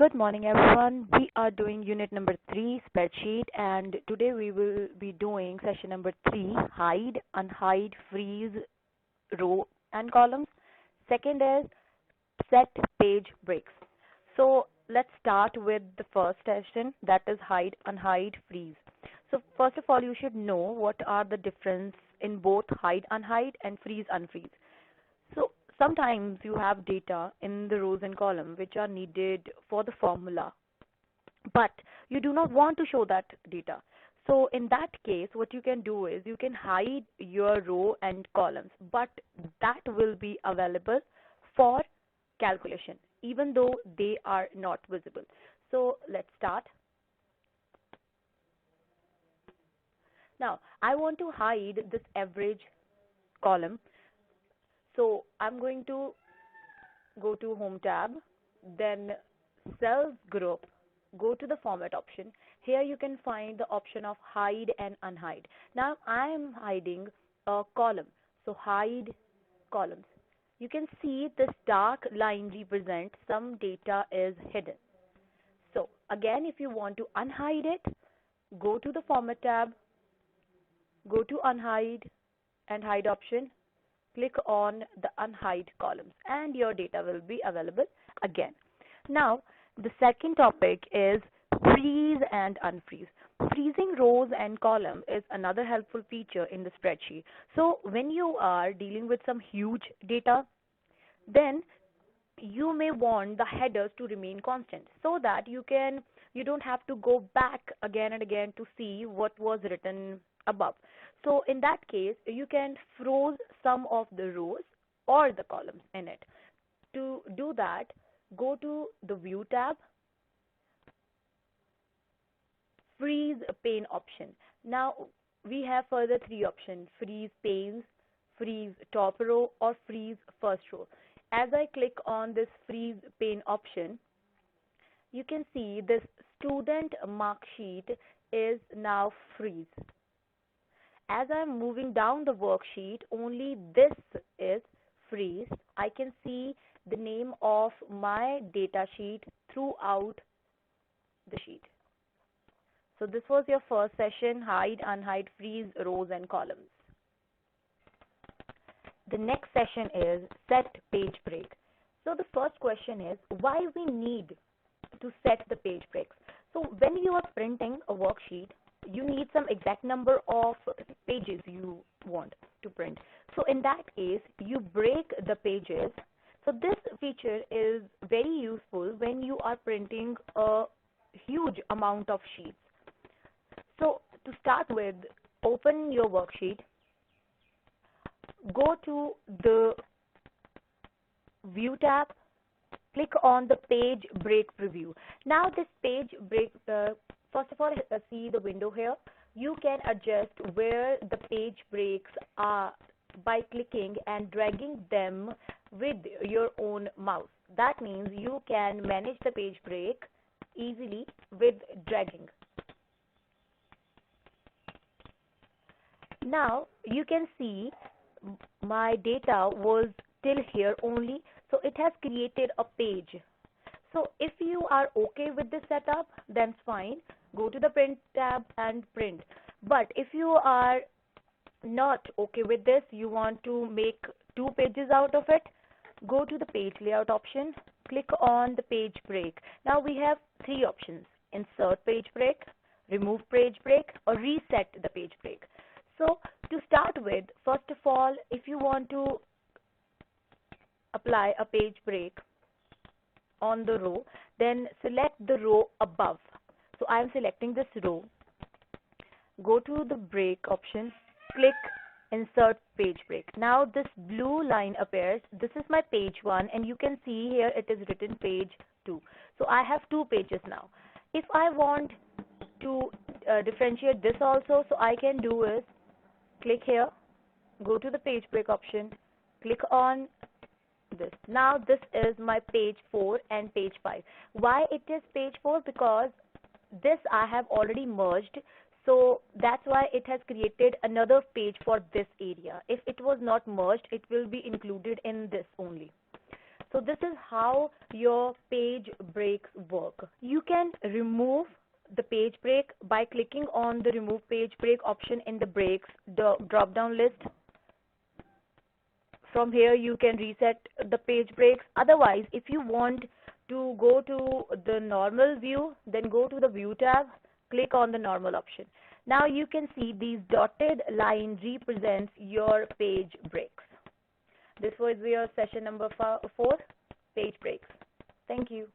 Good morning, everyone. We are doing unit number 3, spreadsheet, and today we will be doing session number 3, hide, unhide, freeze, row and columns. Second is set page breaks. So let's start with the first session, that is hide, unhide, freeze. So first of all, you should know what are the difference in both hide, unhide and freeze, unfreeze. So sometimes you have data in the rows and columns which are needed for the formula, but you do not want to show that data. So in that case, what you can do is you can hide your row and columns, but that will be available for calculation, even though they are not visible. So let's start. Now, I want to hide this average column. So I'm going to go to Home tab, then Cells group, go to the Format option. Here you can find the option of Hide and Unhide. Now I am hiding a column, so Hide columns. You can see this dark line represents some data is hidden. So again, if you want to unhide it, go to the Format tab, go to Unhide and Hide option. Click on the unhide columns and your data will be available again. Now, the second topic is freeze and unfreeze. Freezing rows and columns is another helpful feature in the spreadsheet. So when you are dealing with some huge data, then you may want the headers to remain constant so that you don't have to go back again and again to see what was written above. So in that case, you can freeze some of the rows or the columns in it. To do that, go to the View tab, Freeze Pane option. Now we have further three options: Freeze Panes, Freeze Top Row, or Freeze First Row. As I click on this Freeze Pane option, you can see this student mark sheet is now freeze. As I'm moving down the worksheet, only this is freeze. I can see the name of my data sheet throughout the sheet. So this was your first session, hide, unhide, freeze, rows and columns. The next session is set page break. So the first question is why we need to set the page breaks. So when you are printing a worksheet, you need some exact number of pages you want to print. So in that case, you break the pages. So this feature is very useful when you are printing a huge amount of sheets. So to start with, open your worksheet, go to the View tab, click on the page break preview. Now this page break, first of all, see the window here. You can adjust where the page breaks are by clicking and dragging them with your own mouse. That means you can manage the page break easily with dragging. Now you can see my data was till here only, so it has created a page. So if you are okay with this setup, then fine. Go to the Print tab and print. But if you are not okay with this, you want to make 2 pages out of it, go to the Page Layout option, click on the Page Break. Now we have 3 options: Insert Page Break, Remove Page Break, or Reset the Page Break. So to start with, first of all, if you want to apply a page break on the row, then select the row above. So I am selecting this row. Go to the break option, click Insert Page Break. Now this blue line appears. This is my page 1, and you can see here it is written page 2. So I have 2 pages now. If I want to differentiate this also, so I can do is click here, go to the page break option, click on this. Now this is my page 4 and page 5. Why it is page 4? Because this I have already merged, so that's why it has created another page for this area. If it was not merged, it will be included in this only. So this is how your page breaks work. You can remove the page break by clicking on the remove page break option in the breaks drop down list. From here you can reset the page breaks. Otherwise, if you want to go to the normal view, then go to the view tab, click on the normal option. Now you can see these dotted line represents your page breaks. This was your session number 4, page breaks. Thank you.